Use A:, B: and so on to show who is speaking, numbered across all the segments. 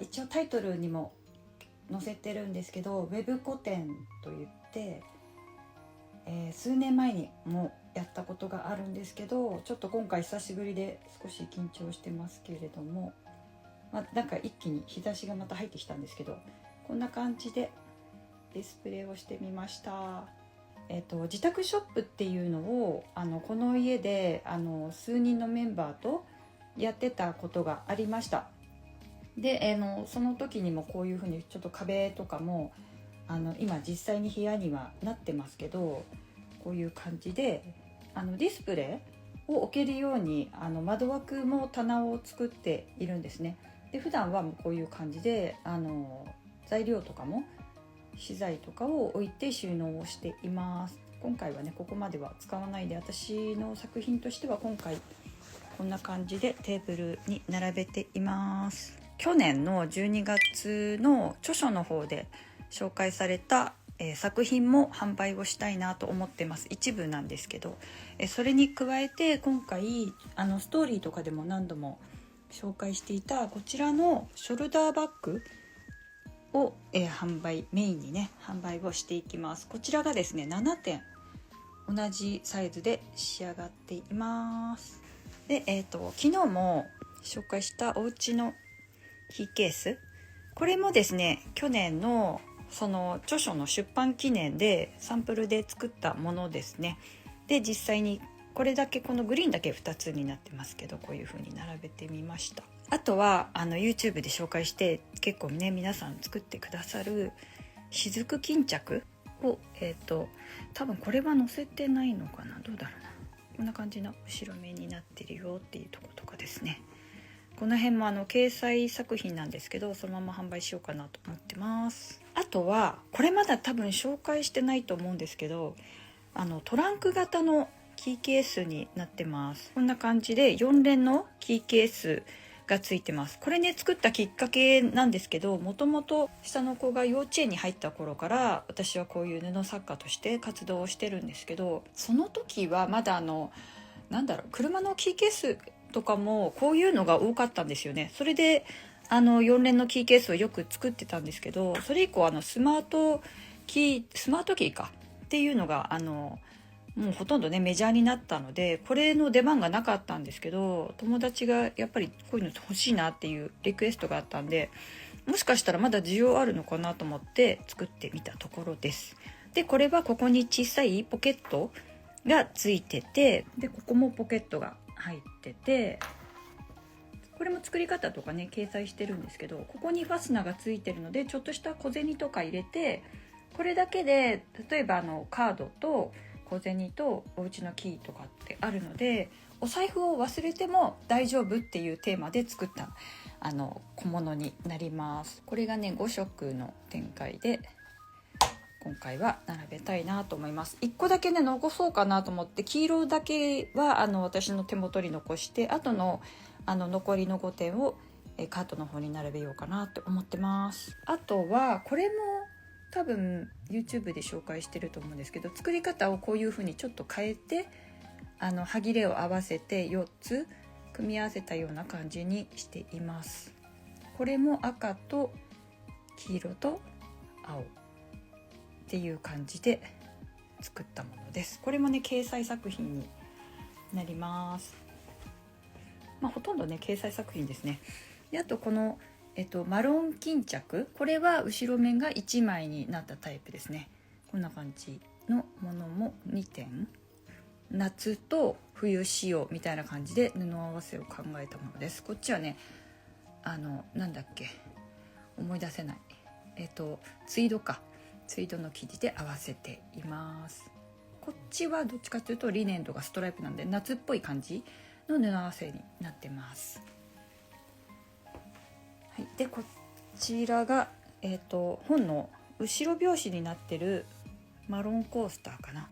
A: 一応タイトルにも載せてるんですけど、ウェブ個展といって、数年前にもやったことがあるんですけど、ちょっと今回久しぶりで少し緊張してますけれども、なんか一気に日差しがまた入ってきたんですけど、こんな感じでディスプレイをしてみました。自宅ショップっていうのをこの家で数人のメンバーとやってたことがありました。でその時にもこういう風にちょっと壁とかも今実際に部屋にはなってますけど、こういう感じでディスプレイを置けるように窓枠も棚を作っているんですね。で普段はもうこういう感じで材料とかも資材とかを置いて収納をしています。今回はねここまでは使わないで、私の作品としては今回こんな感じでテーブルに並べています。去年の12月の著書の方で紹介された、作品も販売をしたいなと思ってます。一部なんですけど、それに加えて今回ストーリーとかでも何度も紹介していたこちらのショルダーバッグを、メインにね販売をしていきます。こちらがですね7点同じサイズで仕上がっています。で、昨日も紹介したおうちのキーケース、これもですね去年のその著書の出版記念でサンプルで作ったものですね。で実際にこれだけ、このグリーンだけ2つになってますけど、こういう風に並べてみました。あとはYouTube で紹介して結構ね皆さん作ってくださる雫巾着を多分これは載せてないのかな、どうだろうな、こんな感じの後ろ面になってるよっていうところとかですね。この辺も掲載作品なんですけど、そのまま販売しようかなと思ってます。あとはこれまだ多分紹介してないと思うんですけど、トランク型のキーケースになってます。こんな感じで4連のキーケースがついてます。これね作ったきっかけなんですけど、もともと下の子が幼稚園に入った頃から私はこういう布作家として活動をしてるんですけど、その時はまだ車のキーケースとかもこういうのが多かったんですよね。それで4連のキーケースをよく作ってたんですけど、それ以降スマートキーかっていうのがもうほとんどねメジャーになったので、これの出番がなかったんですけど、友達がやっぱりこういうの欲しいなっていうリクエストがあったんで、もしかしたらまだ需要あるのかなと思って作ってみたところです。でこれはここに小さいポケットがついてて、でここもポケットが入ってて、これも作り方とかね掲載してるんですけど、ここにファスナーがついてるのでちょっとした小銭とか入れて、これだけで例えばカードと小銭とお家のキーとかってあるので、お財布を忘れても大丈夫っていうテーマで作った小物になります。これがね5色の展開で今回は並べたいなと思います。1個だけね残そうかなと思って、黄色だけは私の手元に残して、あとの残りの5点をカートの方に並べようかなと思ってます。あとはこれも多分 YouTube で紹介してると思うんですけど、作り方をこういう風にちょっと変えて歯切れを合わせて4つ組み合わせたような感じにしています。これも赤と黄色と青っていう感じで作ったものです。これもね掲載作品になります。ほとんどね掲載作品ですね。であとこのマロン巾着、これは後ろ面が1枚になったタイプですね。こんな感じのものも2点、夏と冬仕様みたいな感じで布合わせを考えたものです。こっちはねなんだっけ思い出せない、ツイードの生地で合わせています。こっちはどっちかというとリネンとかストライプなんで夏っぽい感じの布合わせになってます。はい、でこちらが、本の後ろ表紙になってるマロンコースターかな。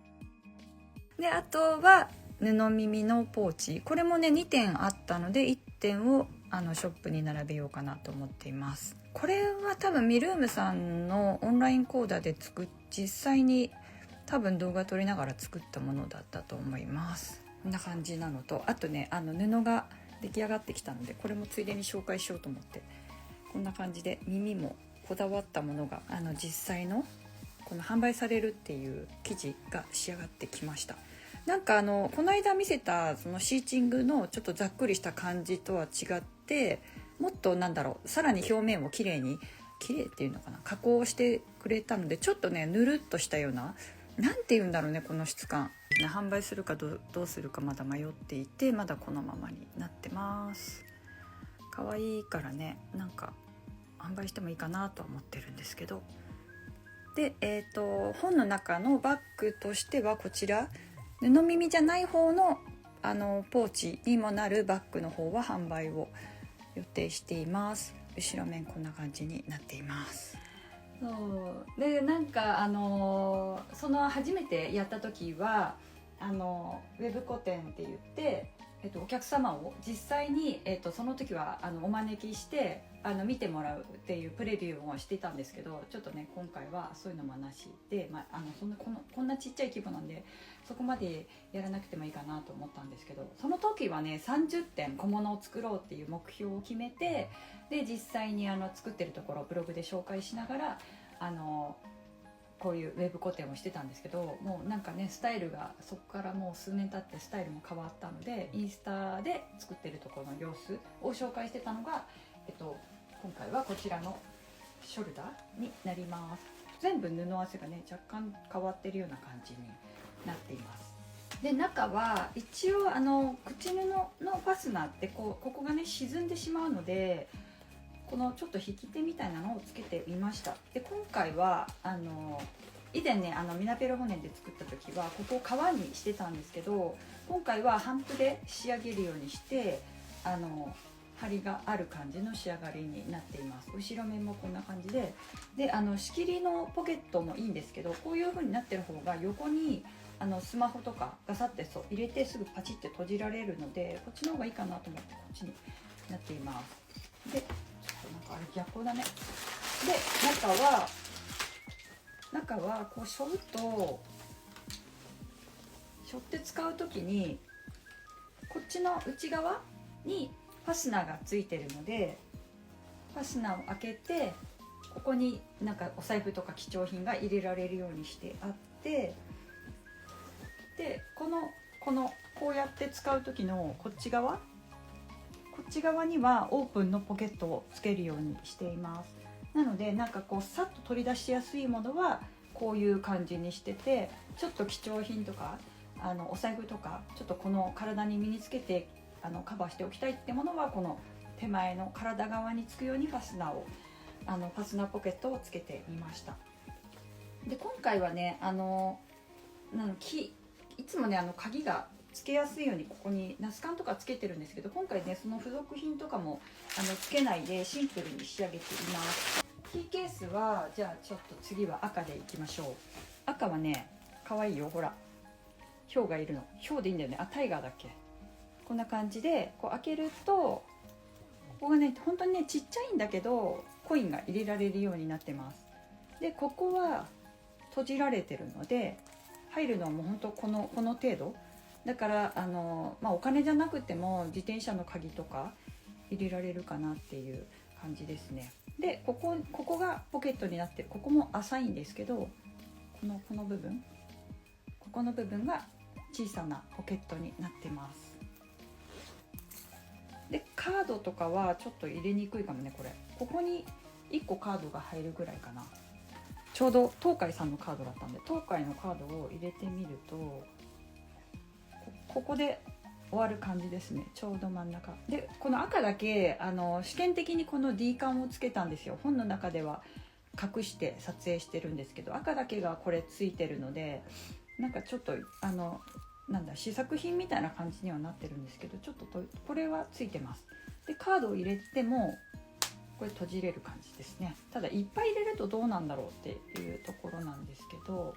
A: であとは布耳のポーチ、これもね2点あったので1点をショップに並べようかなと思っています。これは多分ミルームさんのオンライン講座で実際に多分動画撮りながら作ったものだったと思います。こんな感じなのと、あとね布が出来上がってきたのでこれもついでに紹介しようと思ってこんな感じで耳もこだわったものが実際のこの販売されるっていう生地が仕上がってきました。なんかこの間見せたそのシーチングのちょっとざっくりした感じとは違って、もっとさらに表面をきれいっていうのかな、加工してくれたので、ちょっとねぬるっとしたような、なんていうんだろうね、この質感。販売するかどうするかまだ迷っていて、まだこのままになってます。可愛いからね、なんか販売してもいいかなとは思ってるんですけど。で、本の中のバッグとしてはこちら、布耳じゃない方のポーチにもなるバッグの方は販売を予定しています。後ろ面こんな感じになっています。そうで、なんかその初めてやった時はウェブ個展って言って、お客様を実際に、その時はお招きして見てもらうっていうプレビューをしていたんですけど、ちょっとね今回はそういうのもなしで、こんなちっちゃい規模なんでそこまでやらなくてもいいかなと思ったんですけど、その時はね30点小物を作ろうっていう目標を決めて、で実際に作ってるところをブログで紹介しながらこういうウェブ個展をしてたんですけど、もうなんかねスタイルがそこからもう数年経ってスタイルも変わったので、インスタで作ってるところの様子を紹介してたのが、今回はこちらのショルダーになります。全部布合わせがね若干変わってるような感じになっています。で中は一応口布のファスナーってここがね沈んでしまうので、このちょっと引き手みたいなのをつけてみました。で今回は以前ねミナペロ骨で作った時はここを革にしてたんですけど、今回は帆布で仕上げるようにして張りがある感じの仕上がりになっています。後ろ面もこんな感じで、仕切りのポケットもいいんですけど、こういう風になってる方が横にスマホとかガサッて入れてすぐパチッて閉じられるので、こっちの方がいいかなと思ってこっちになっています。でちょっとなんかあれ逆光だね。で中はこう背負って使う時にこっちの内側にファスナーがついてるので、ファスナーを開けてここになんかお財布とか貴重品が入れられるようにしてあって、でこうやって使う時のこっち側にはオープンのポケットをつけるようにしています。なのでなんかこうさっと取り出しやすいものはこういう感じにしてて、ちょっと貴重品とかお財布とかちょっとこの体に身につけてカバーしておきたいってものはこの手前の体側につくようにファスナーポケットをつけてみました。で今回はねいつもね鍵がつけやすいようにここにナスカンとかつけてるんですけど、今回ねその付属品とかもつけないでシンプルに仕上げています。キーケースはじゃあちょっと次は赤でいきましょう。赤はね可愛いよ、ほらヒョウがいるの。ヒョウでいいんだよね。タイガーだっけ。こんな感じでこう開けるとここがね本当にねちっちゃいんだけどコインが入れられるようになってます。でここは閉じられてるので入るのはもう本当この程度だからお金じゃなくても自転車の鍵とか入れられるかなっていう感じですね。でここがポケットになってる。ここも浅いんですけどこの部分が小さなポケットになってます。でカードとかはちょっと入れにくいかもね。ここに1個カードが入るぐらいかな。ちょうど東海さんのカードだったんで東海のカードを入れてみるとここで終わる感じですね。ちょうど真ん中でこの赤だけ試験的にこの D カンをつけたんですよ。本の中では隠して撮影してるんですけど、赤だけがこれついてるのでなんかちょっと試作品みたいな感じにはなってるんですけど、ちょっとこれはついてます。でカードを入れてもこれ閉じれる感じですね。ただいっぱい入れるとどうなんだろうっていうところなんですけど、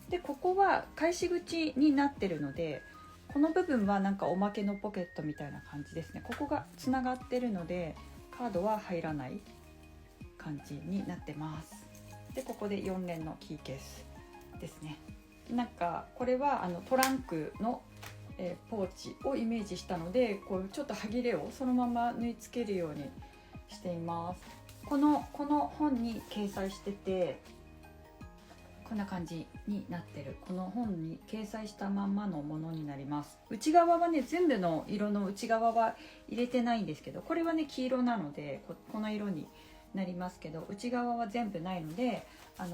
A: でここは返し口になってるのでこの部分はなんかおまけのポケットみたいな感じですね。ここがつながってるのでカードは入らない感じになってます。でここで4連のキーケースですね。なんかこれはトランクのポーチをイメージしたのでこうちょっと歯切れをそのまま縫い付けるようにしています。この本に掲載してて、こんな感じになってる。この本に掲載したまんまのものになります。内側はね、全部の色の内側は入れてないんですけど、これはね黄色なのでこの色になりますけど、内側は全部ないので、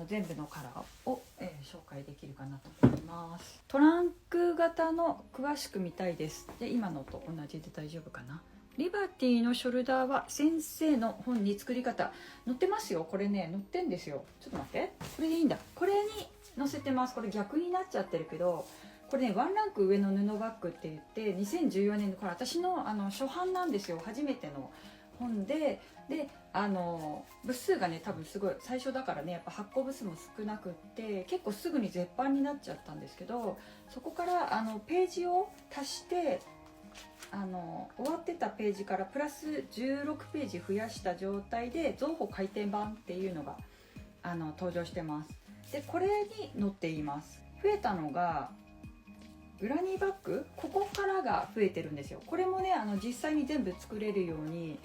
A: 全部のカラーを、紹介できるかなと思います。トランク型の詳しく見たいです。で、今のと同じで大丈夫かな。リバティのショルダーは先生の本に作り方載ってますよ。これね載ってんですよ。ちょっと待って、これでいいんだ。これに載せてます。これ逆になっちゃってるけど、これねワンランク上の布バッグって言って2014年のこれ私の初版なんですよ。初めての本で部数がね多分すごい最初だからね、やっぱ発行部数も少なくって結構すぐに絶版になっちゃったんですけど、そこからページを足して終わってたページからプラス16ページ増やした状態で増補改訂版っていうのが登場してます。でこれに載っています。増えたのがグラニーバッグ、ここからが増えてるんですよ。これもね実際に全部作れるように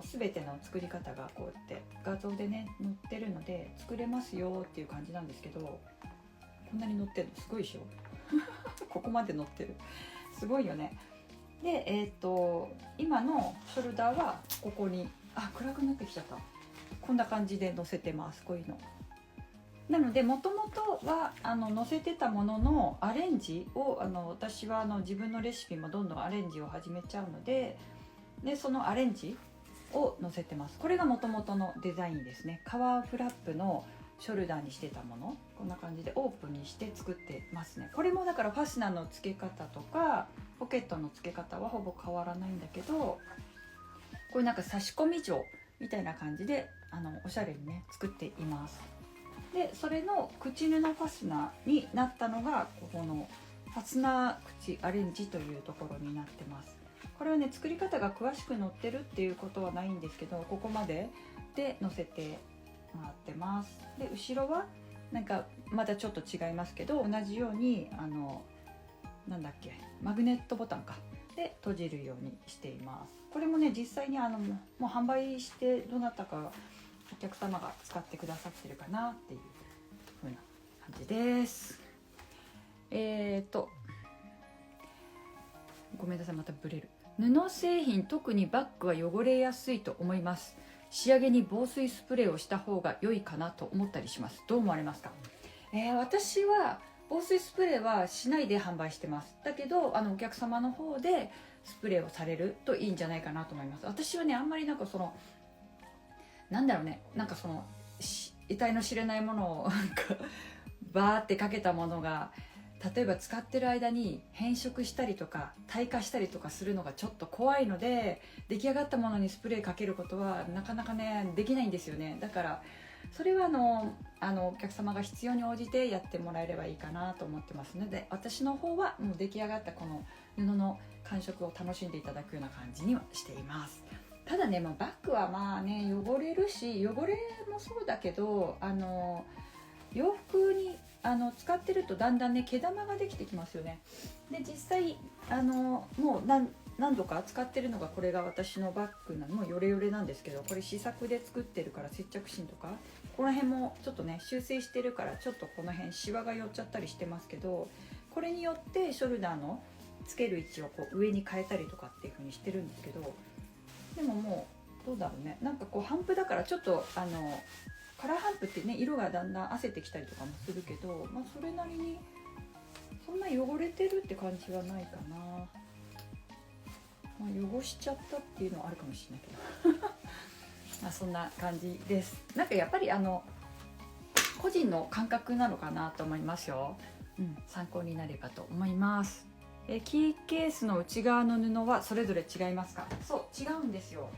A: 全ての作り方がこうやって画像でね載ってるので作れますよっていう感じなんですけど、こんなに載ってるのすごいでしょここまで載ってる、すごいよね。で今のショルダーはここに暗くなってきちゃった。こんな感じで載せてます。こういうのなので、もともとは載せてたもののアレンジを私は自分のレシピもどんどんアレンジを始めちゃうので、そのアレンジを載せてます。これがもともとのデザインですね。革フラップのショルダーにしてたもの、こんな感じでオープンにして作ってますね。これもだからファスナーの付け方とかポケットの付け方はほぼ変わらないんだけど、こういうなんか差し込み状みたいな感じでおしゃれにね作っています。でそれの口布ファスナーになったのがここのファスナー口アレンジというところになってます。これはね作り方が詳しく載ってるっていうことはないんですけど、ここまでで載せてもらってます。で後ろはなんかまたちょっと違いますけど、同じようになんだっけ、マグネットボタンかで閉じるようにしています。これもね実際にもう販売してどなたかお客様が使ってくださってるかなっていう風な感じです。ごめんなさい、またブレる。布製品、特にバッグは汚れやすいと思います。仕上げに防水スプレーをした方が良いかなと思ったりします。どう思われますか？私は防水スプレーはしないで販売してます。だけどお客様の方でスプレーをされるといいんじゃないかなと思います。私はねあんまりなんかなんだろうね、なんか得体の知れないものをなんかバーってかけたものが例えば使ってる間に変色したりとか退化したりとかするのがちょっと怖いので、出来上がったものにスプレーかけることはなかなかねできないんですよね。だからそれはお客様が必要に応じてやってもらえればいいかなと思ってますので、私の方はもう出来上がったこの布の感触を楽しんでいただくような感じにはしています。ただね、バッグはまあね汚れるし、汚れもそうだけど洋服に使ってるとだんだんね毛玉ができてきますよね。で実際もう何度か使ってるのがこれが私のバッグなの、もうヨレヨレなんですけど、これ試作で作ってるから接着芯とかこの辺もちょっとね修正してるからちょっとこの辺シワが寄っちゃったりしてますけど、これによってショルダーのつける位置をこう上に変えたりとかっていう風にしてるんですけど、でももうどうだろうね、なんかこう帆布だからちょっとカラー帆布ってね色がだんだん褪せてきたりとかもするけど、それなりにそんな汚れてるって感じはないかな。汚しちゃったっていうのはあるかもしれないけどそんな感じです。なんかやっぱり個人の感覚なのかなと思いますよ。参考になればと思います。キーケースの内側の布はそれぞれ違いますか？そう違うんですよ。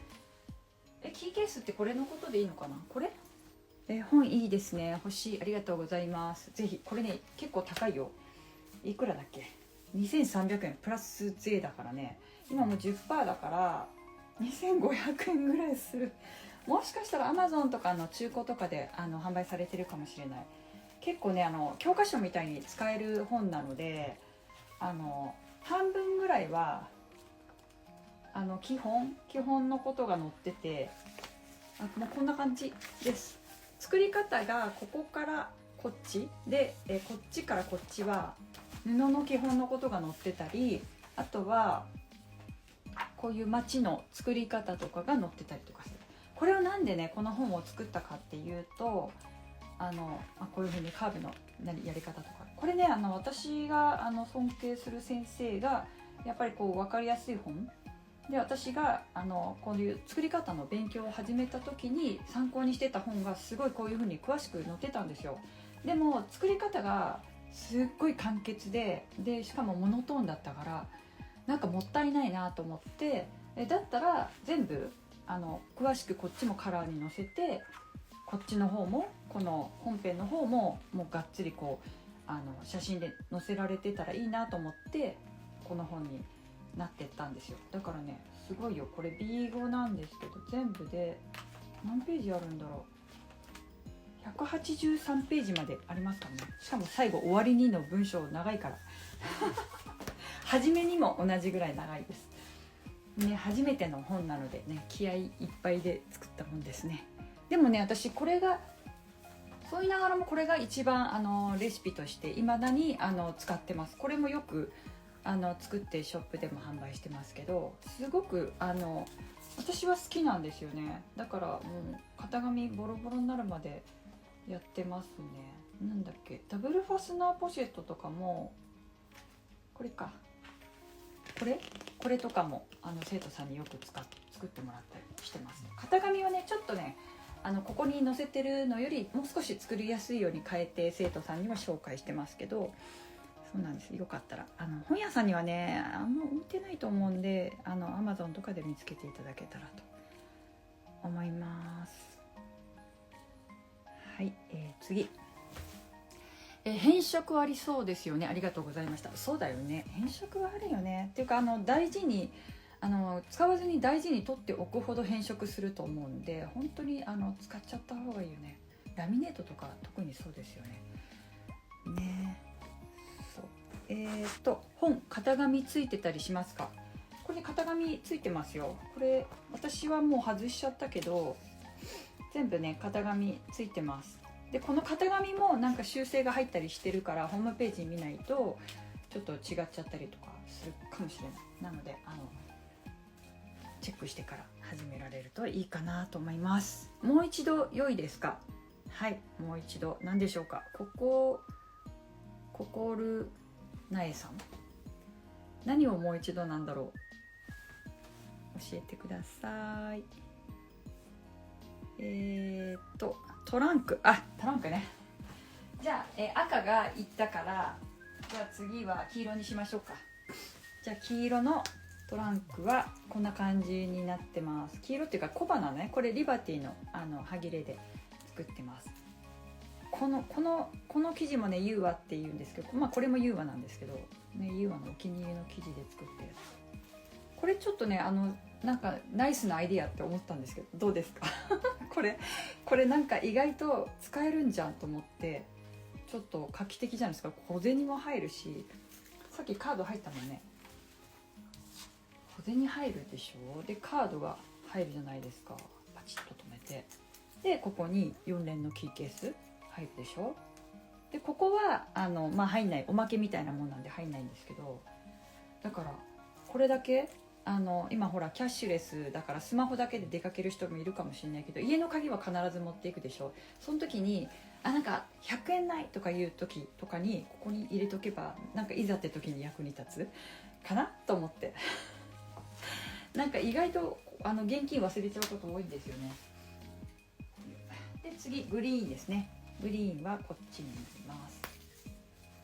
A: キーケースってこれのことでいいのかな？これ本いいですね、欲しい、ありがとうございます。ぜひ。これね結構高いよ。いくらだっけ？2300円プラス税だからね、今もう 10% だから2500円ぐらいする。もしかしたら Amazon とかの中古とかで販売されてるかもしれない。結構ね教科書みたいに使える本なので半分ぐらいは基本のことが載ってて、もうこんな感じです。作り方がここからこっちで、こっちからこっちは布の基本のことが載ってたり、あとはこういう街の作り方とかが載ってたりとかする。これをなんでねこの本を作ったかっていうと、こういうふうにカーブのやり方とか、これね私が尊敬する先生がやっぱりこう分かりやすい本で、私がこういう作り方の勉強を始めた時に参考にしてた本がすごいこういうふうに詳しく載ってたんですよ。でも作り方がすっごい簡潔でしかもモノトーンだったから、なんかもったいないなと思って、だったら全部詳しくこっちもカラーに載せて、こっちの方もこの本編の方ももうがっつりこう写真で載せられてたらいいなと思ってこの本になってったんですよ。だからねすごいよ、これ B5 なんですけど全部で何ページあるんだろう、183ページまでありますからね。しかも最後終わりにの文章長いから初めにも同じぐらい長いですね。初めての本なのでね、気合いっぱいで作った本ですね。でもね私これがそう言いながらもこれが一番レシピとして未だに使ってます。これもよく作ってショップでも販売してますけど、すごく私は好きなんですよね。だからもう型紙ボロボロになるまでやってますね。なんだっけ、ダブルファスナーポシェットとかもこれか、これとかも生徒さんによく作ってもらったりしてます。型紙はねちょっとねここに載せてるのよりもう少し作りやすいように変えて生徒さんには紹介してますけど、そうなんです。よかったら本屋さんにはねあんま置いてないと思うんでAmazon とかで見つけていただけたらと思います。はい、次、変色ありそうですよね。ありがとうございました。そうだよね、変色はあるよね。っていうか大事に使わずに大事に取っておくほど変色すると思うんで、本当に使っちゃった方がいいよね。ラミネートとか特にそうですよね。ね、そう本型紙ついてたりしますか？これ型紙ついてますよ。これ私はもう外しちゃったけど全部ね型紙ついてます。でこの型紙もなんか修正が入ったりしてるからホームページ見ないとちょっと違っちゃったりとかするかもしれない。なのでチェックしてから始められるといいかなと思います。もう一度良いですか？はい、もう一度何でしょうか。ココルナエさん、何をもう一度なんだろう、教えてください。トランクね。じゃあ、赤がいったから、じゃあ次は黄色にしましょうか。じゃあ黄色のトランクはこんな感じになってます。黄色っていうか小花ね、これリバティの歯切れで作ってます。この生地もねユーワっていうんですけど、これもユーワなんですけど、ね、ユーワのお気に入りの生地で作ってる。これちょっとねなんかナイスなアイディアって思ったんですけど、どうですかこれなんか意外と使えるんじゃんと思って、ちょっと画期的じゃないですか。小銭も入るし、さっきカード入ったもんね。小銭入るでしょ。でカードが入るじゃないですか。パチッと止めて、でここに4連のキーケース入るでしょ。でここは入んない、おまけみたいなもんなんで入んないんですけど、だからこれだけ今ほらキャッシュレスだからスマホだけで出かける人もいるかもしれないけど、家の鍵は必ず持っていくでしょ。その時になんか100円ないとかいう時とかにここに入れとけば、なんかいざって時に役に立つかなと思ってなんか意外と現金忘れちゃうこと多いんですよね。で次グリーンですね。グリーンはこっちになります。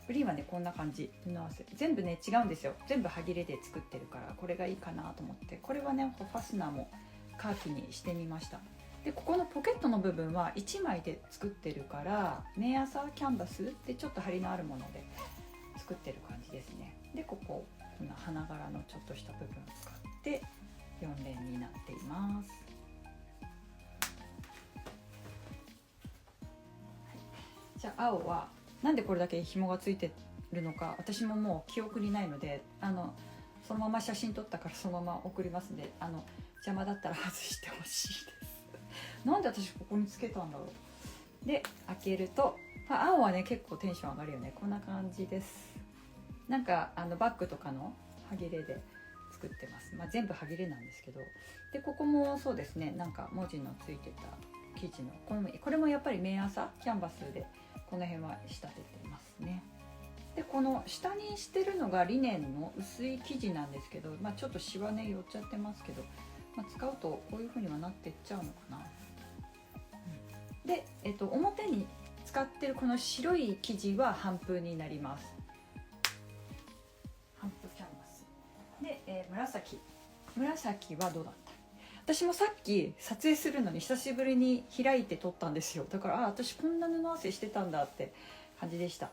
A: グリーンはねこんな感じ、布合わせ全部ね違うんですよ。全部歯切れで作ってるからこれがいいかなと思って、これはねファスナーもカーキにしてみました。でここのポケットの部分は1枚で作ってるから、メアサーキャンバスでちょっと張りのあるもので作ってる感じですね。でこんな花柄のちょっとした部分を使って4連になっています。じゃあ青はなんでこれだけ紐がついてるのか私ももう記憶にないので、そのまま写真撮ったからそのまま送りますんで、邪魔だったら外してほしいですなんで私ここにつけたんだろう。で開けると、青はね結構テンション上がるよね。こんな感じです。なんかバッグとかの歯切れで作ってます。全部歯切れなんですけど、でここもそうですね、なんか文字のついてた生地のこれもやっぱり綿麻キャンバスでこの辺は仕立ててますね。でこの下にしてるのがリネンの薄い生地なんですけど、ちょっとシワね寄っちゃってますけど、使うとこういう風にはなってっちゃうのかな。で、表に使ってるこの白い生地は半封になります。半封キャンバスで、紫はどうだった。私もさっき撮影するのに久しぶりに開いて撮ったんですよ。だから私こんな布合わせしてたんだって感じでした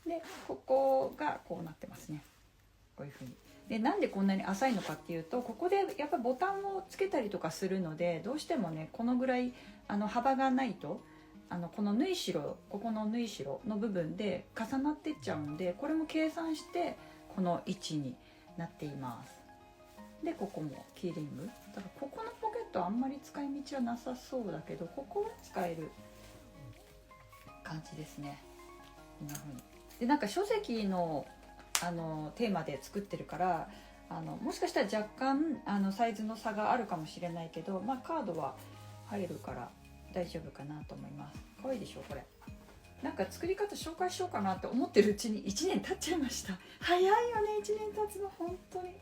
A: でここがこうなってますね、こういう風に。でなんでこんなに浅いのかっていうと、ここでやっぱりボタンをつけたりとかするので、どうしてもねこのぐらい幅がないとこの縫い代、ここの縫い代の部分で重なってっちゃうんで、これも計算してこの位置になっています。でここもキーリングだから、ここのポケットあんまり使い道はなさそうだけど、ここは使える感じですね。こんな風に。でなんか書籍のテーマで作ってるから、もしかしたら若干サイズの差があるかもしれないけど、カードは入るから大丈夫かなと思います。可愛いでしょこれ。なんか作り方紹介しようかなって思ってるうちに1年経っちゃいました。早いよね、1年経つの本当に。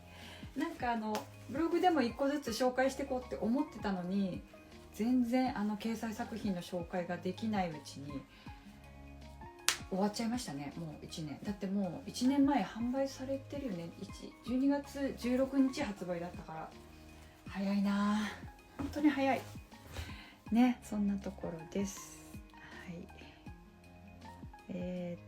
A: なんかブログでも1個ずつ紹介していこうって思ってたのに、全然掲載作品の紹介ができないうちに終わっちゃいましたね。もう1年だって、もう1年前販売されてるよね。12月16日発売だったから、早いな本当に早いね。そんなところです。はい、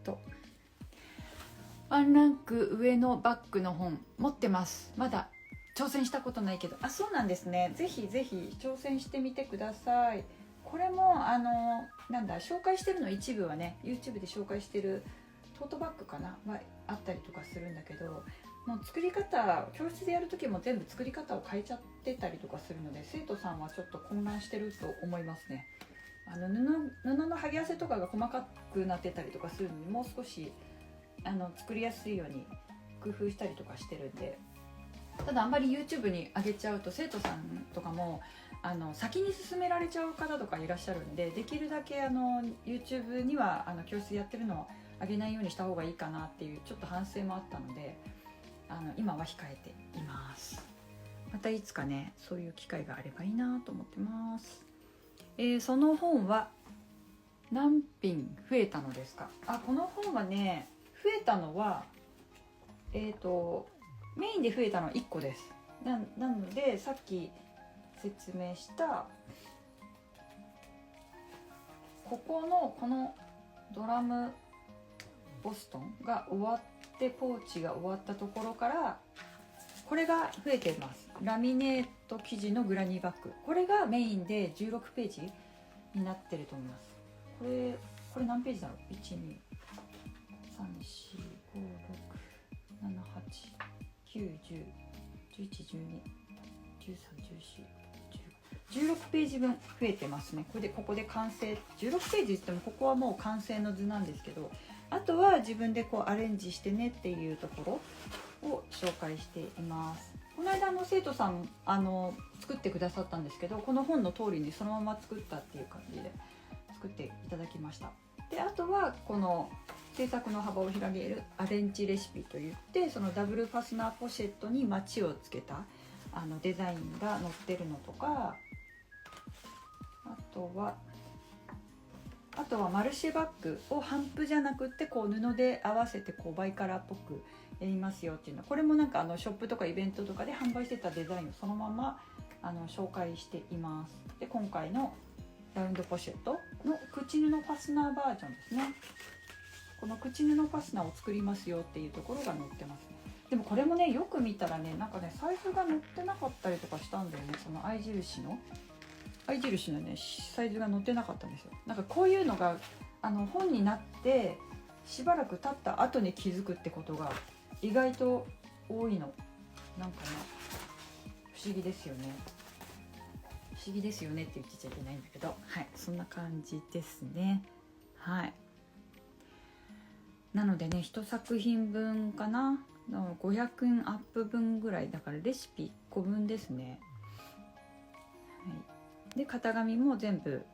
A: ワンランク上のバッグの本持ってます。まだ挑戦したことないけど。そうなんですね。ぜひぜひ挑戦してみてください。これも紹介してるの一部はね YouTube で紹介してるトートバッグかなはあったりとかするんだけど、もう作り方、教室でやる時も全部作り方を変えちゃってたりとかするので、生徒さんはちょっと混乱してると思いますね。布の剥ぎ合わせとかが細かくなってたりとかするのに、もう少し作りやすいように工夫したりとかしてるんで。ただあんまり YouTube に上げちゃうと生徒さんとかも先に進められちゃう方とかいらっしゃるんで、できるだけYouTube には教室やってるのを上げないようにした方がいいかなっていうちょっと反省もあったので、今は控えています。またいつかねそういう機会があればいいなと思ってます。その本は何品増えたのですか。この本はね、増えたのはメインで増えたのは1個です。なのでさっき説明したこのドラムボストンが終わって、ポーチが終わったところからこれが増えています。ラミネート生地のグラニーバッグ、これがメインで16ページになってると思います。これ何ページだろう。1 2 3 4 5 6 7 8 9 10 11 12 13 14 16ページ分増えてますね。ここで完成、16ページって言ってもここはもう完成の図なんですけど、あとは自分でアレンジしてねっていうところを紹介しています。この間生徒さん作ってくださったんですけど、この本の通りにそのまま作ったっていう感じで作っていただきました。であとはこの制作の幅を広げるアレンジレシピといって、そのダブルファスナーポシェットにマチをつけたデザインが載ってるのとか、あとはマルシェバッグを半布じゃなくって布で合わせてバイカラーっぽくやりますよっていうのは、これもなんかショップとかイベントとかで販売してたデザインをそのまま紹介しています。で今回のラウンドポシェットの口布ファスナーバージョンですね。この口布ファスナーを作りますよっていうところが載ってますね。でもこれもねよく見たらね、なんかねサイズが載ってなかったりとかしたんだよね。その合い印のねサイズが載ってなかったんですよ。なんかこういうのが本になってしばらく経った後に気づくってことが意外と多いの。なんかね不思議ですよね。不思議ですよねって言ってちゃいけないんだけど、はい、そんな感じですね。はい。なのでね、1作品分かな、500円アップ分ぐらいだから、レシピ1個分ですね。はい、で型紙も全部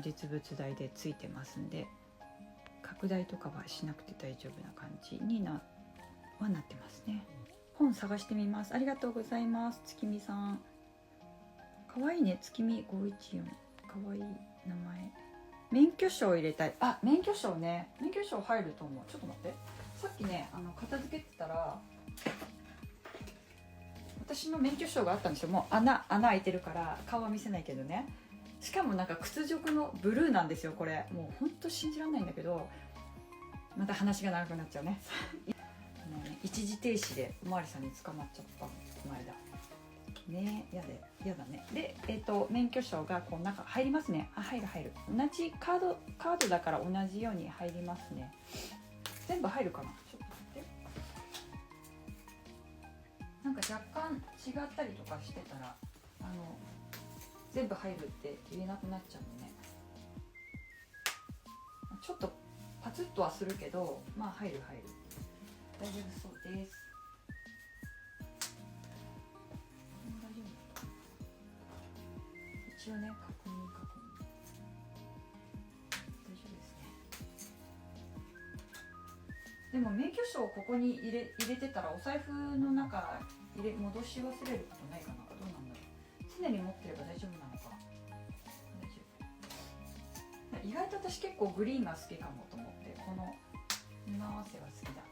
A: 実物大でついてますんで、拡大とかはしなくて大丈夫な感じになってますね。本探してみます。ありがとうございます。月見さんかわいいね。月見514かわいい名前。免許証入れたい。あ、免許証ね。免許証入ると思う。ちょっと待って。さっきね片付けてたら、私の免許証があったんですよ。もう穴開いてるから顔は見せないけどね。しかもなんか屈辱のブルーなんですよこれ。もうほんと信じられないんだけど、また話が長くなっちゃうね。一時停止でおまわりさんに捕まっちゃったのこの間ね。やだね。で免許証がこう中入りますね。あ、入る。同じカードだから同じように入りますね。全部入るかな。ちょっと待って。なんか若干違ったりとかしてたら全部入るって言えなくなっちゃうのね。ちょっとパツッとはするけど、まあ入る。大丈夫そうです。大丈夫。一応ね、確認。大丈夫ですね。でも免許証をここに入れてたら、お財布の中戻し忘れることないかな。どうなんだろう。常に持ってれば大丈夫なのか。大丈夫。意外と私結構グリーンが好きかもと思って、この布合わせが好きだっ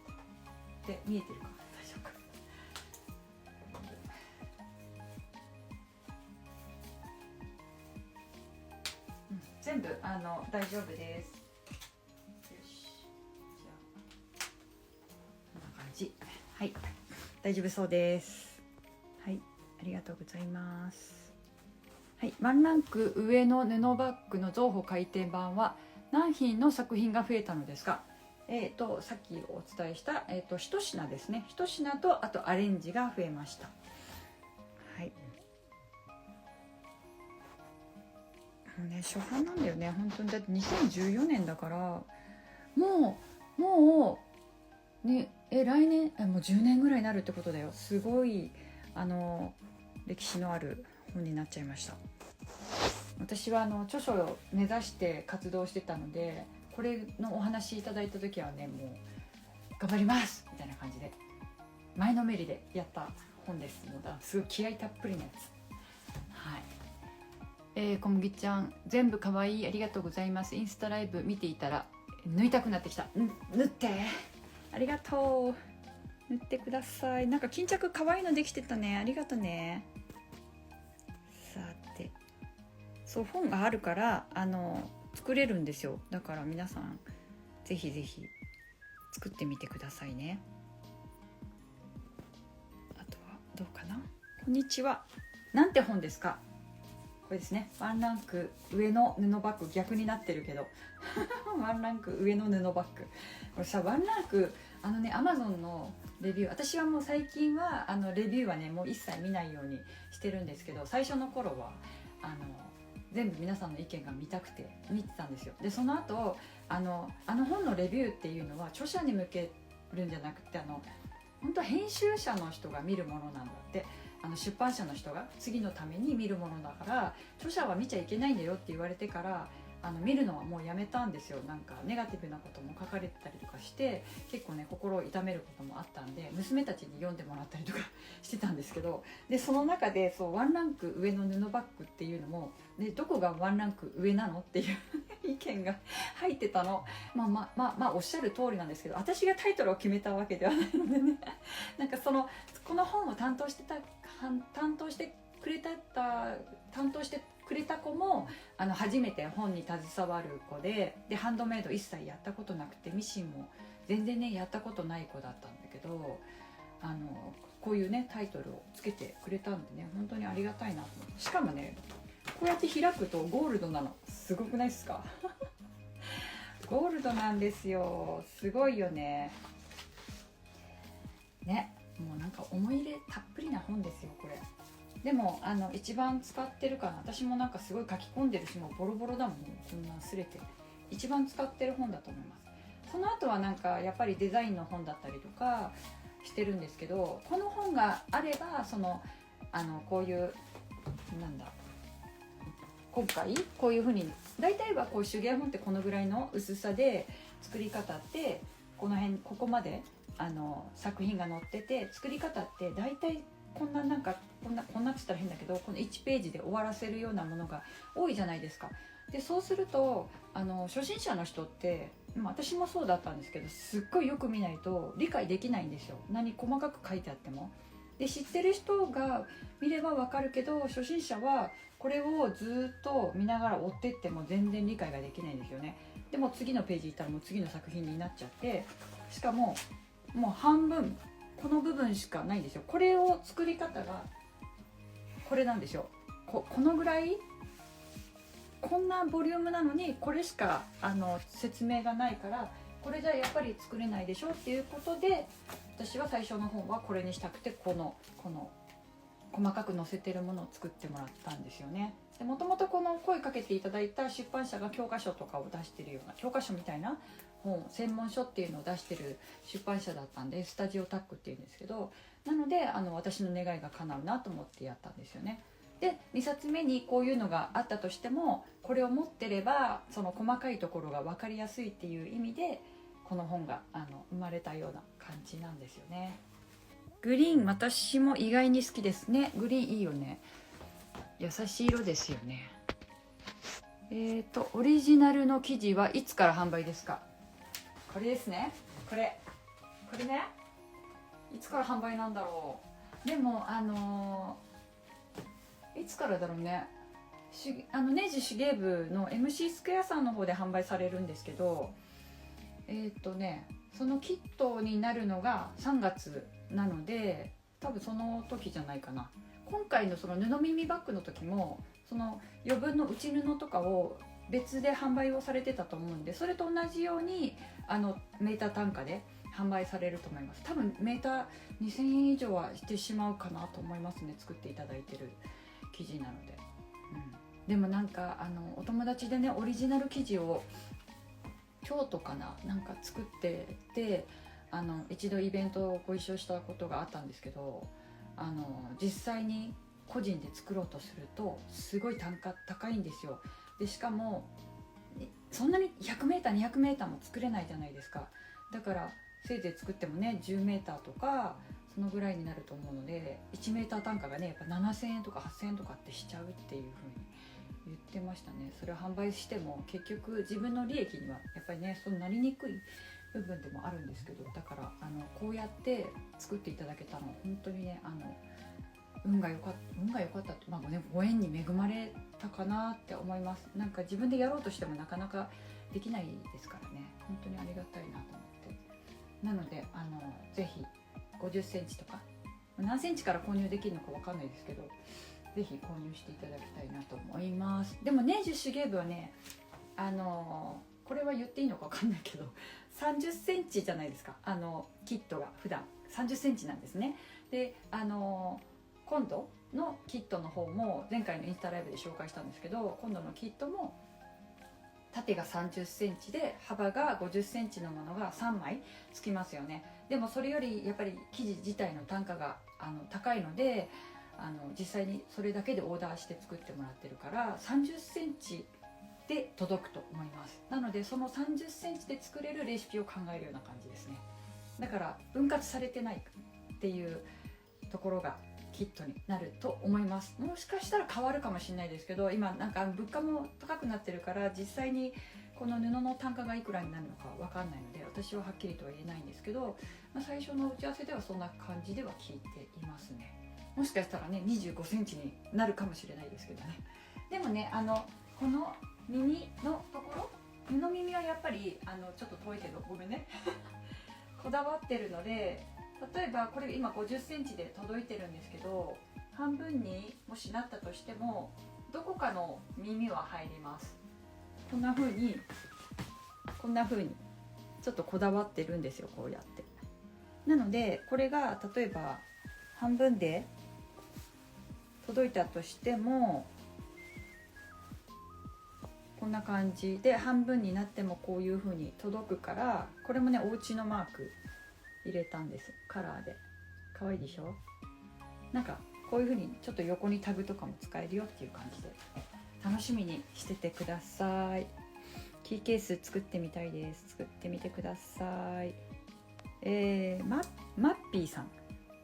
A: て見えてるかな。大丈夫か。全部大丈夫です。よし、じゃあこんな感じ。はい、大丈夫そうです。はい、ありがとうございます。はい、ワンランク上の布バッグの増補改訂版は何品の作品が増えたのですか。さっきお伝えした、1品ですね。1品とあとアレンジが増えました。はい。もうね、初版なんだよね本当に。だって2014年だから、もうね、来年もう10年ぐらいになるってことだよ。すごい歴史のある本になっちゃいました。私は著書を目指して活動してたので、これのお話いただいた時はね、もう頑張りますみたいな感じで前のめりでやった本です。もうすごい気合いたっぷりのやつ。はい。小麦ちゃん全部かわいい、ありがとうございます。インスタライブ見ていたら縫いたくなってきた。縫って、ありがとう。縫ってください。なんか巾着かわいいのできてたね。ありがとね。さて、そう本があるから作れるんですよ。だから皆さんぜひぜひ作ってみてくださいね。あとはどうかな。こんにちは。なんて本ですか。これですね。ワンランク上の布バッグ、逆になってるけどワンランク上の布バッグ、これさ、ワンランクAmazon のレビュー、私はもう最近はレビューはねもう一切見ないようにしてるんですけど、最初の頃は全部皆さんの意見が見たくて見てたんですよ。でその後本のレビューっていうのは著者に向けるんじゃなくて、本当は編集者の人が見るものなんだって。出版社の人が次のために見るものだから著者は見ちゃいけないんだよって言われてから、見るのはもうやめたんですよ。なんかネガティブなことも書かれてたりとかして、結構ね心を痛めることもあったんで、娘たちに読んでもらったりとかしてたんですけど、でその中でワンランク上の布バッグっていうのも、でどこがワンランク上なのっていう意見が入ってたの。まあおっしゃる通りなんですけど、私がタイトルを決めたわけではないのでねなんかこの本を担当してくれた子も初めて本に携わる子でハンドメイド一切やったことなくて、ミシンも全然ねやったことない子だったんだけど、こういうねタイトルをつけてくれたんでね、本当にありがたいなと思って。しかもねこうやって開くとゴールドなの。すごくないですかゴールドなんですよ。すごいよね。ね、もうなんか思い入れたっぷりな本ですよこれ。でも一番使ってるかな。私もなんかすごい書き込んでるし、もうボロボロだもん、こんなんすれて。一番使ってる本だと思います。その後はなんかやっぱりデザインの本だったりとかしてるんですけど、この本があればこういうなんだ今回こういう風に大体はこう手芸本ってこのぐらいの薄さで、作り方ってこの辺ここまで作品が載ってて、作り方って大体こんなって言ったら変だけど、この1ページで終わらせるようなものが多いじゃないですか。でそうすると初心者の人って、私もそうだったんですけど、すっごいよく見ないと理解できないんですよ、何細かく書いてあっても。で知ってる人が見ればわかるけど、初心者はこれをずっと見ながら追ってっても全然理解ができないんですよね。でも次のページ行ったらもう次の作品になっちゃって、しかももう半分この部分しかないんですよ。これを作り方がこれなんですよ。このぐらい、こんなボリュームなのにこれしか説明がないから、これじゃやっぱり作れないでしょっていうことで、私は最初の本はこれにしたくて、この細かく載せてるものを作ってもらったんですよね。もともとこの声かけていただいた出版社が教科書とかを出してるような、教科書みたいな本、専門書っていうのを出してる出版社だったんで、スタジオタックっていうんですけど、なので私の願いが叶うなと思ってやったんですよね。で2冊目にこういうのがあったとしても、これを持ってればその細かいところが分かりやすいっていう意味で、この本が生まれたような感じなんですよね。グリーン、私も意外に好きですね。グリーンいいよね。優しい色ですよね。オリジナルの生地はいつから販売ですか？これですね。これね、いつから販売なんだろう。でもいつからだろうね。明治手芸部の MC スクエアさんの方で販売されるんですけど、そのキットになるのが3月なので、多分その時じゃないかな。今回のその布耳バッグの時も、その余分の内布とかを別で販売をされてたと思うんで、それと同じようにメーター単価で販売されると思います。多分メーター2000円以上はしてしまうかなと思いますね、作っていただいてる生地なので。でもなんかお友達でね、オリジナル生地を京都かな、なんか作ってて、一度イベントをご一緒したことがあったんですけど、実際に個人で作ろうとするとすごい単価高いんですよ。でしかもそんなに 100m200m も作れないじゃないですか。だからせいぜい作ってもね 10m とかそのぐらいになると思うので、1m単価がねやっぱ7000円とか8000円とかってしちゃうっていう風に言ってましたね。それを販売しても結局自分の利益にはやっぱりねそうなりにくい部分でもあるんですけど、だからこうやって作っていただけたの本当にね運が良かったって、ご縁に恵まれたかなって思います。なんか自分でやろうとしてもなかなかできないですからね、本当にありがたいなと思って。なのでぜひ50センチとか何センチから購入できるのか分かんないですけど、ぜひ購入していただきたいなと思います。でも明治手芸部はねこれは言っていいのか分かんないけど30センチじゃないですか。キットが普段30センチなんですね。で今度のキットの方も前回のインスタライブで紹介したんですけど、今度のキットも縦が30センチで幅が50センチのものが3枚つきますよね。でもそれよりやっぱり生地自体の単価が高いので、実際にそれだけでオーダーして作ってもらってるから30センチで届くと思います。なのでその30センチで作れるレシピを考えるような感じですね。だから分割されてないっていうところがキットになると思います。もしかしたら変わるかもしれないですけど、今なんか物価も高くなってるから実際にこの布の単価がいくらになるのか分かんないので私ははっきりとは言えないんですけど、最初の打ち合わせではそんな感じでは聞いていますね。もしかしたらね25センチになるかもしれないですけどね。でもねこの耳のところ、布耳はやっぱりちょっと遠いけどごめんねこだわってるので、例えばこれ今50センチで届いてるんですけど、半分にもしなったとしてもどこかの耳は入ります。こんな風にちょっとこだわってるんですよ。こうやってなのでこれが例えば半分で届いたとしてもこんな感じで、半分になってもこういう風に届くから、これもねお家のマーク入れたんです、カラーで。可愛いでしょ。なんかこういう風にちょっと横にタグとかも使えるよっていう感じで楽しみにしててください。キーケース作ってみたいです。作ってみてください。マッピーさん、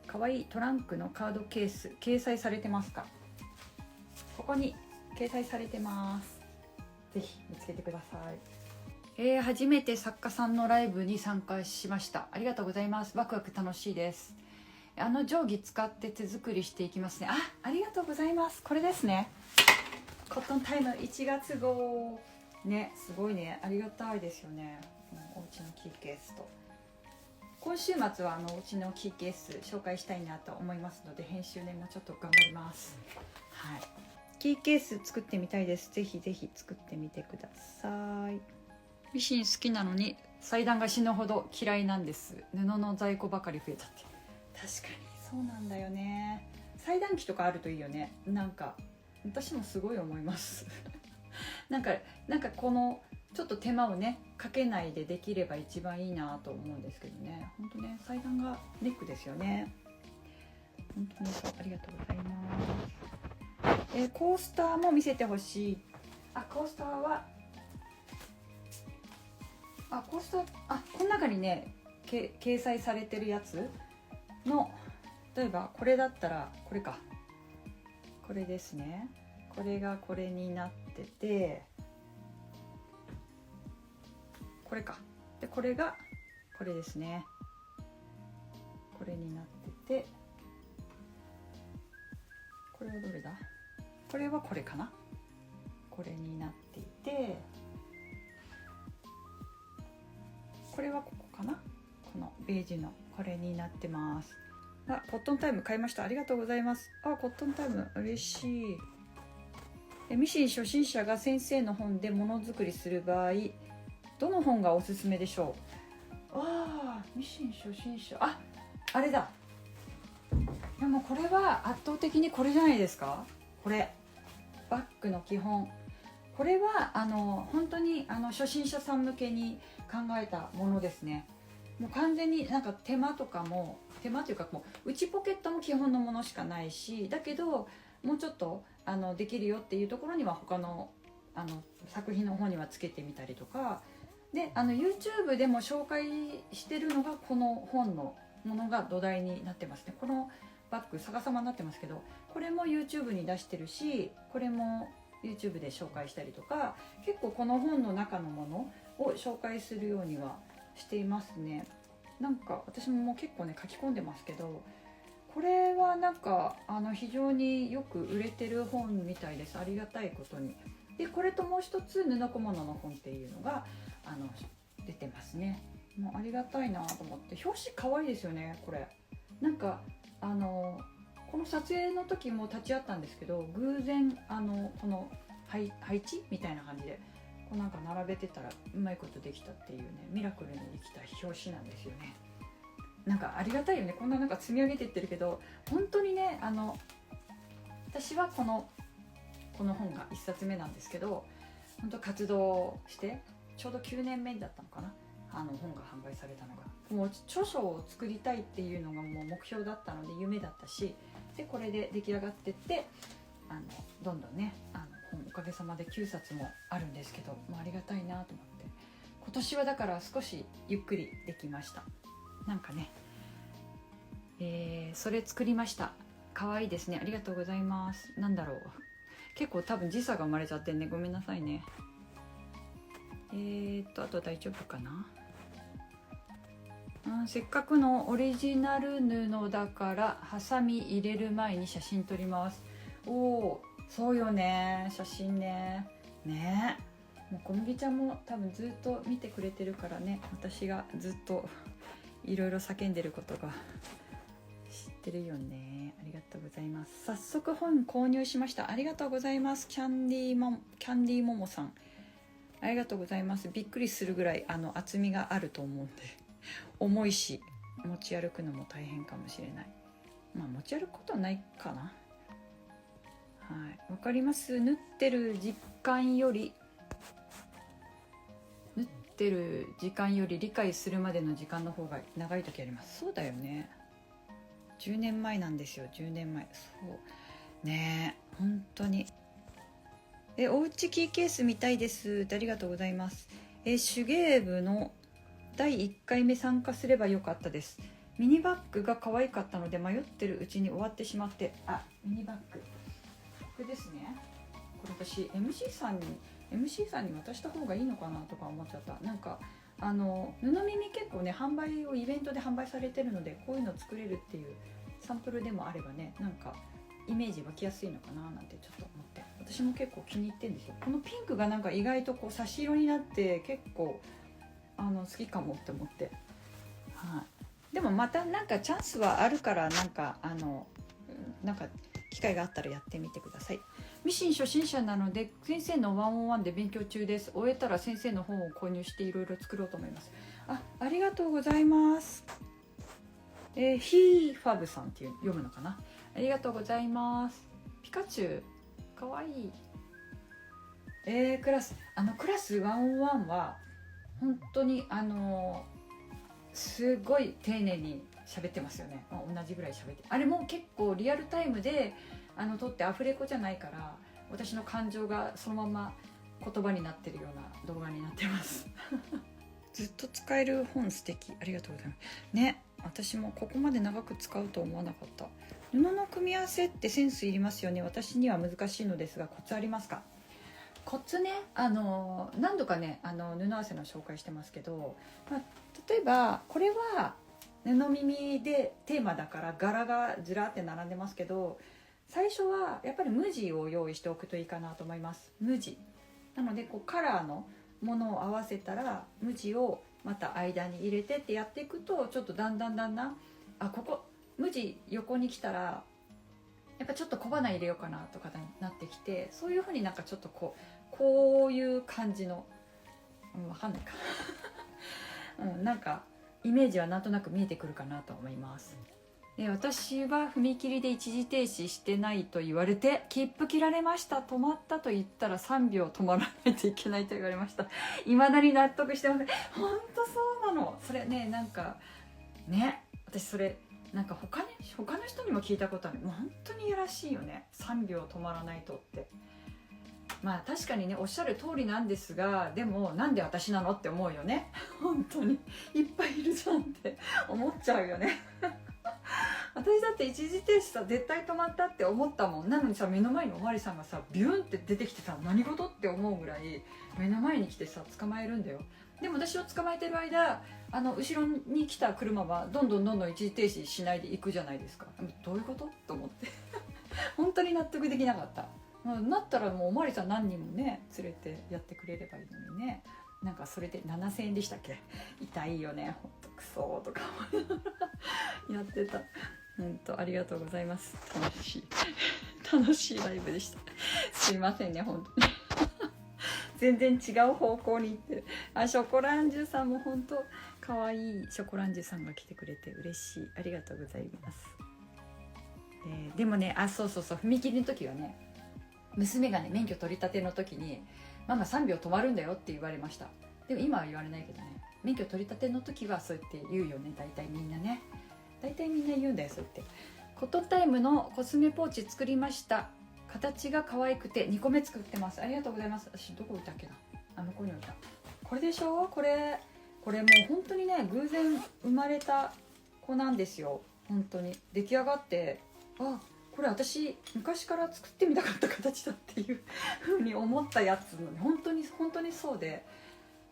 A: かわいいトランクのカードケース掲載されてますか？ここに掲載されてます。ぜひ見つけてください。初めて作家さんのライブに参加しました。ありがとうございます。ワクワク楽しいです。定規使って手作りしていきますね。ありがとうございます。これですね。コットンタイム1月号ね、すごいね、ありがたいですよね。お家のキーケースと、今週末はお家のキーケース紹介したいなと思いますので、編集ねもうちょっと頑張ります。はい、キーケース作ってみたいです。ぜひぜひ作ってみてください。ミシン好きなのに裁断が死ぬほど嫌いなんです。布の在庫ばかり増えたって。確かにそうなんだよね。裁断機とかあるといいよね。なんか私もすごい思いますなんかこのちょっと手間をねかけないでできれば一番いいなと思うんですけどね。本当ね、裁断がネックですよね。本当にありがとうございます。コースターも見せてほしい。コースターはコースターこの中にね掲載されてるやつの、例えばこれだったらこれか、これですね。これがこれになってて、これかで、これがこれですね。これになってて、これはどれだ、これはこれかな、これになっていて、これはここかな、このベージュのこれになってます。コットンタイム買いました。ありがとうございます。コットンタイム嬉しい。ミシン初心者が先生の本でものづくりする場合、どの本がおすすめでしょう？ミシン初心者、あれだ。でもこれは圧倒的にこれじゃないですか。これバッグの基本、これは本当に初心者さん向けに考えたものですね。もう完全になんか手間とかも、手間というかもう内ポケットも基本のものしかないし、だけどもうちょっとできるよっていうところには他の作品の方にはつけてみたりとかで、YouTube でも紹介してるのがこの本のものが土台になってますね。このバッグ逆さまになってますけど、これも YouTube に出してるし、これも YouTube で紹介したりとか、結構この本の中のものを紹介するようにはしていますね。なんか私ももう結構ね書き込んでますけど、これはなんか非常によく売れてる本みたいです。ありがたいことに。でこれともう一つ布小物の本っていうのが出てますね。もうありがたいなと思って。表紙可愛いですよね。これなんかこの撮影の時も立ち会ったんですけど、偶然この配置みたいな感じでこうなんか並べてたらうまいことできたっていうね、ミラクルにできた表紙なんですよね。なんかありがたいよね。こんななんか積み上げていってるけど、本当にね私はこの本が1冊目なんですけど、本当活動してちょうど9年目だったのかな、本が販売されたのが。もう著書を作りたいっていうのがもう目標だったので、夢だったし、でこれで出来上がってってどんどんね本おかげさまで9冊もあるんですけど、もうありがたいなと思って、今年はだから少しゆっくりできました。なんかね、それ作りました。可愛いですね。ありがとうございます。なんだろう、結構多分時差が生まれちゃってね、ごめんなさいね。あと大丈夫かな。せっかくのオリジナル布だからハサミ入れる前に写真撮ります。そうよね、写真ね。もう小麦ちゃんも多分ずっと見てくれてるからね、私がずっといろいろ叫んでることが知ってるよね。ありがとうございます。早速本購入しました。ありがとうございます。キャンディーモモさん、ありがとうございます。びっくりするぐらい厚みがあると思うんで重いし、持ち歩くのも大変かもしれない。まあ持ち歩くことはないかな。はい、わかります。縫ってる時間より理解するまでの時間の方が長い時あります。そうだよね。10年前なんですよ。10年前。そうねえ、本当に。おうちキーケース見たいですってありがとうございます。手芸部の第1回目参加すればよかったです。ミニバッグが可愛かったので迷ってるうちに終わってしまって。あ、ミニバッグこれですね。これ私 MC さんに渡した方がいいのかなとか思っちゃった。なんか布耳結構ね販売をイベントで販売されてるので、こういうの作れるっていうサンプルでもあればね、なんかイメージ湧きやすいのかななんてちょっと思って、私も結構気に入ってるんですよ。このピンクがなんか意外とこう差し色になって結構好きかもって思って、はい、でもまたなんかチャンスはあるから、なんか機会があったらやってみてください。ミシン初心者なので先生の101で勉強中です。終えたら先生の本を購入していろいろ作ろうと思います。ありがとうございます。ヒーファブさんっていう読むのかな。ありがとうございます。ピカチュウかわいい。クラス101は本当にすごい丁寧に喋ってますよね。同じぐらい喋って、あれも結構リアルタイムで撮ってアフレコじゃないから、私の感情がそのまま言葉になってるような動画になってますずっと使える本素敵、ありがとうございますね。私もここまで長く使うと思わなかった。布の組み合わせってセンスいりますよね。私には難しいのですが、コツありますか？コツね、何度かね布合わせの紹介してますけど、例えばこれは布耳でテーマだから柄がずらって並んでますけど、最初はやっぱり無地を用意しておくといいかなと思います。無地なのでこうカラーのものを合わせたら無地をまた間に入れてってやっていくと、ちょっとだんだんここ無地横に来たらやっぱちょっと小花入れようかなとかになってきて、そういうふうになんかちょっとこういう感じの、わかんないかなんかイメージはなんとなく見えてくるかなと思います。私は踏切で一時停止してないと言われて、切符切られました、止まったと言ったら3秒止まらないといけないと言われました。未だに納得してません。本当そうなの。それね、なんかね、私それなんか他の人にも聞いたことある。もう本当にいやらしいよね、3秒止まらないとって。まあ確かにね、おっしゃる通りなんですが、でもなんで私なのって思うよね本当にいっぱいいるじゃんって思っちゃうよね私だって一時停止さ、絶対止まったって思ったもん。なのにさ、目の前におまわりさんがさビュンって出てきてさ、何事って思うぐらい目の前に来てさ捕まえるんだよ。でも私を捕まえてる間、後ろに来た車はどんどん一時停止しないで行くじゃないですか。どういうことと思って本当に納得できなかった。なったらもうおまわりさん何人もね連れてやってくれればいいのにね。なんかそれで7000円でしたっけ。痛いよね、ほんとクソとかやってた。本当ありがとうございます。楽しいライブでした。すいませんね、本当に全然違う方向に行ってる。ショコランジュさんも本当かわいい。ショコランジュさんが来てくれて嬉しい。ありがとうございます。でもね、そう踏切の時はね、娘がね免許取り立ての時にママ3秒止まるんだよって言われました。でも今は言われないけどね、免許取り立ての時はそうやって言うよね。大体みんな言うんだよ、そうやって。コットンタイムのコスメポーチ作りました。形が可愛くて2個目作ってます。ありがとうございます。私どこ置いたっけな、向こうに置いた。これでしょ。これもう本当にね、偶然生まれた子なんですよ。本当に出来上がって、これ私昔から作ってみたかった形だっていう風に思ったやつの、本当にそうで、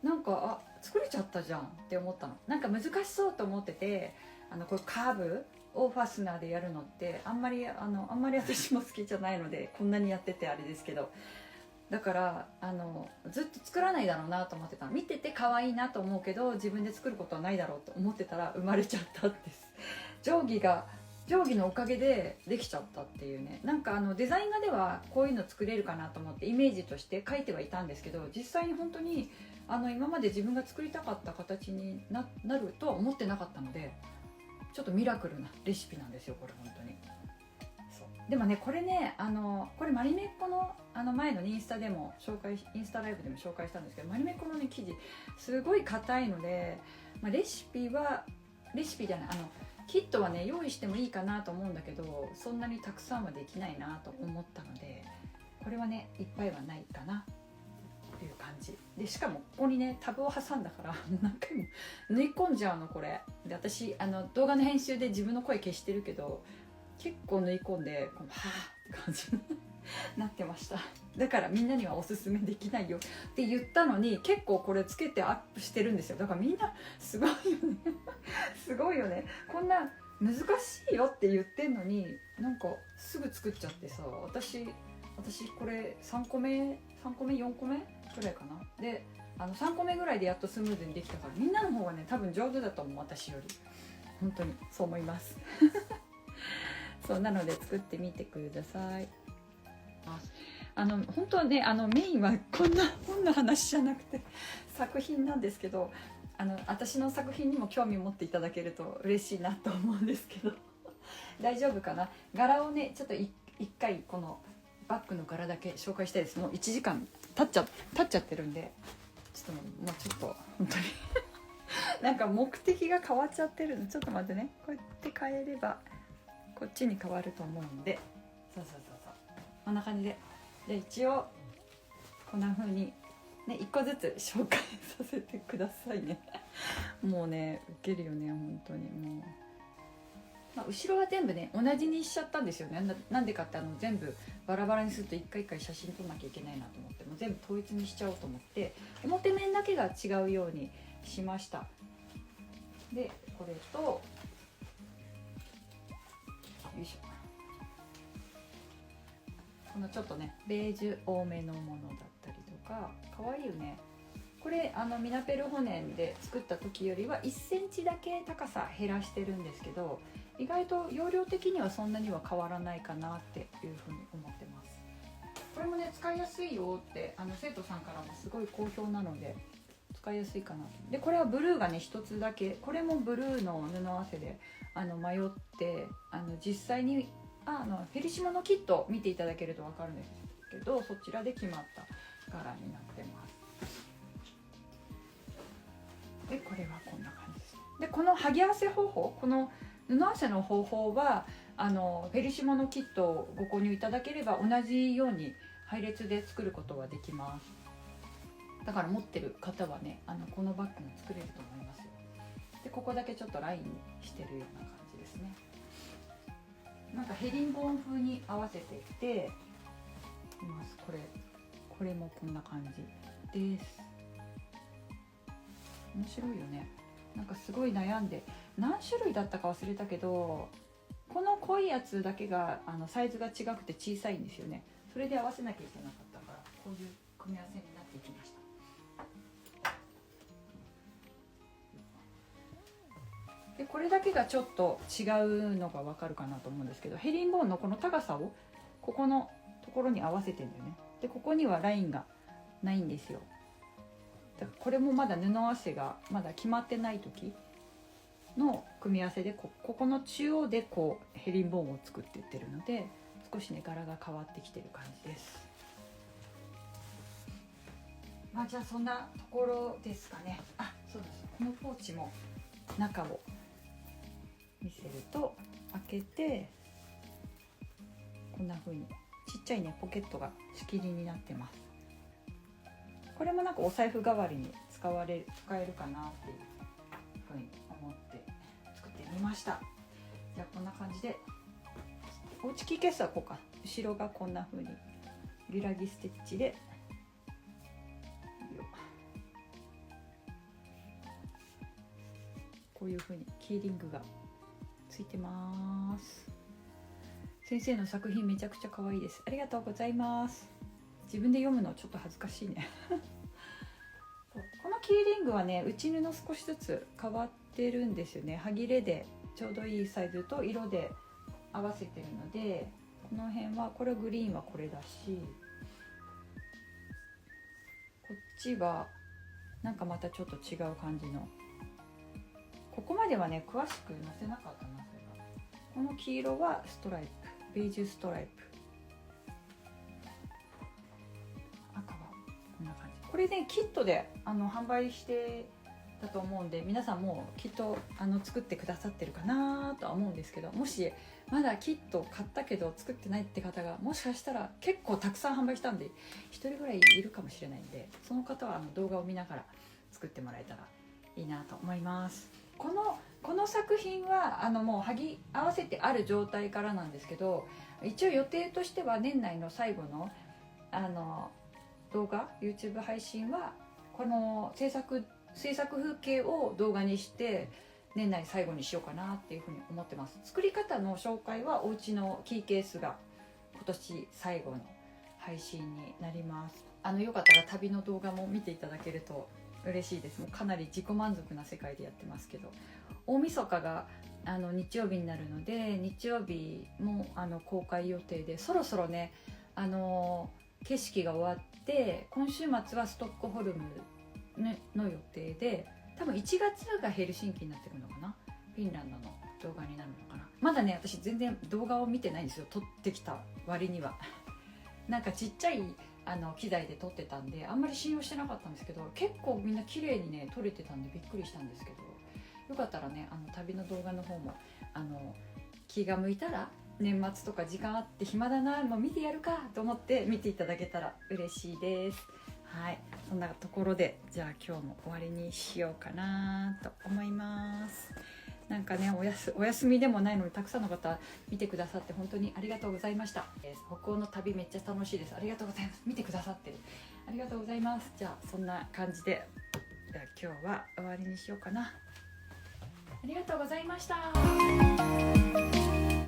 A: なんか作れちゃったじゃんって思ったの。なんか難しそうと思ってて、これカーブをファスナーでやるのってあんまり私も好きじゃないので、こんなにやっててあれですけど、だからずっと作らないだろうなと思ってたの。見てて可愛いなと思うけど自分で作ることはないだろうと思ってたら生まれちゃったんです。定規のおかげでできちゃったっていうね。なんかデザイン画ではこういうの作れるかなと思ってイメージとして書いてはいたんですけど、実際に本当に今まで自分が作りたかった形になるとは思ってなかったので、ちょっとミラクルなレシピなんですよこれ本当に。そうでもねこれねこれマリメッコの前のインスタライブでも紹介したんですけど、マリメッコのね生地すごい硬いので、レシピじゃないキットはね用意してもいいかなと思うんだけど、そんなにたくさんはできないなと思ったので、これはねいっぱいはないかなっていう感じで、しかもここにねタブを挟んだから何回も縫い込んじゃうのこれで。私動画の編集で自分の声消してるけど結構縫い込んでこのはぁって感じになってました。だからみんなにはおすすめできないよって言ったのに結構これつけてアップしてるんですよ。だからみんなすごいよねすごいよね、こんな難しいよって言ってんのになんかすぐ作っちゃってさ、私これ3個目4個目くらいかなで3個目ぐらいでやっとスムーズにできたから、みんなの方がね多分上手だと思う、私より。本当にそう思いますそうなので作ってみてください。本当はねメインはこんな本の話じゃなくて作品なんですけど、私の作品にも興味を持っていただけると嬉しいなと思うんですけど大丈夫かな。柄をねちょっと一回このバッグの柄だけ紹介したいです。もう1時間経っちゃってるんで、ちょっと本当になんか目的が変わっちゃってるの。ちょっと待ってね、こうやって変えればこっちに変わると思うんで、そうこんな感じで。で一応こんな風にね1個ずつ紹介させてくださいねもうねウケるよね本当にもう、後ろは全部ね同じにしちゃったんですよね。なんでかって全部バラバラにすると一回一回写真撮んなきゃいけないなと思って、もう全部統一にしちゃおうと思って表面だけが違うようにしました。でこれとよいしょ、このちょっとねベージュ多めのものだったりとか、かわいいよねこれ。ミナペルホネンで作った時よりは1センチだけ高さ減らしてるんですけど、意外と容量的にはそんなには変わらないかなっていうふうに思ってます。これもね使いやすいよって生徒さんからもすごい好評なので使いやすいかなと。でこれはブルーがね一つだけ、これもブルーの布合わせで迷って実際にフェリシモのキットを見ていただけると分かるんですけど、そちらで決まった柄になってます。でこれはこんな感じです。でこの剥ぎ合わせ方法、この布合わせの方法はフェリシモのキットをご購入いただければ同じように配列で作ることができます。だから持ってる方はねこのバッグも作れると思いますよ。でここだけちょっとラインしてるような感じですね。なんかヘリンボーン風に合わせていっています。これもこんな感じです。面白いよね。なんかすごい悩んで何種類だったか忘れたけど、この濃いやつだけがサイズが違くて小さいんですよね。それで合わせなきゃいけなかったからこういう組み合わせになっていきました。でこれだけがちょっと違うのが分かるかなと思うんですけど、ヘリンボーンのこの高さをここのところに合わせてんだよね。でここにはラインがないんですよ。だからこれもまだ布合わせがまだ決まってない時の組み合わせでここの中央でこうヘリンボーンを作っていってるので、少しね柄が変わってきてる感じです。じゃあそんなところですかね。そうです。このポーチも中を見せると開けてこんな風にちっちゃいねポケットが仕切りになってます。これもなんかお財布代わりに使えるかなっていうふうに思って作ってみました。じゃあこんな感じでおうちキーケースはこうか、後ろがこんな風にギラギステッチでこういう風にキーリングがついてます。先生の作品めちゃくちゃ可愛いです。ありがとうございます。自分で読むのちょっと恥ずかしいねこのキーリングはね内布少しずつ変わってるんですよね。歯切れでちょうどいいサイズと色で合わせてるので、この辺はこれグリーンはこれだし、こっちはなんかまたちょっと違う感じのここまではね詳しく載せなかったな。それがこの黄色はストライプ、ベージュストライプ、赤はこんな感じ。これねキットで販売してたと思うんで、皆さんもきっと作ってくださってるかなとは思うんですけど、もしまだキット買ったけど作ってないって方がもしかしたら結構たくさん販売したんで1人ぐらいいるかもしれないんで、その方は動画を見ながら作ってもらえたらいいなと思います。この作品はもう剥ぎ合わせてある状態からなんですけど、一応予定としては年内の最後の動画 YouTube 配信はこの制作風景を動画にして年内最後にしようかなっていうふうに思ってます。作り方の紹介はお家のキーケースが今年最後の配信になります。よかったら旅の動画も見ていただけると嬉しいです。もうかなり自己満足な世界でやってますけど、大晦日が日曜日になるので、日曜日も公開予定で、そろそろね景色が終わって今週末はストックホルムの予定で、多分1月がヘルシンキになってくるのかな、フィンランドの動画になるのかな。まだね私全然動画を見てないんですよ、撮ってきた割にはなんかちっちゃい機材で撮ってたんであんまり信用してなかったんですけど、結構みんな綺麗にね撮れてたんでびっくりしたんですけど、よかったらね旅の動画の方も気が向いたら年末とか時間あって暇だな、もう見てやるかと思って見ていただけたら嬉しいです。はい、そんなところでじゃあ今日も終わりにしようかなと思います。なんかねお休みでもないのにたくさんの方見てくださって本当にありがとうございました。北欧の旅めっちゃ楽しいです。ありがとうございます。見てくださってる、ありがとうございます。じゃあそんな感じでじゃあ今日は終わりにしようかな。ありがとうございました。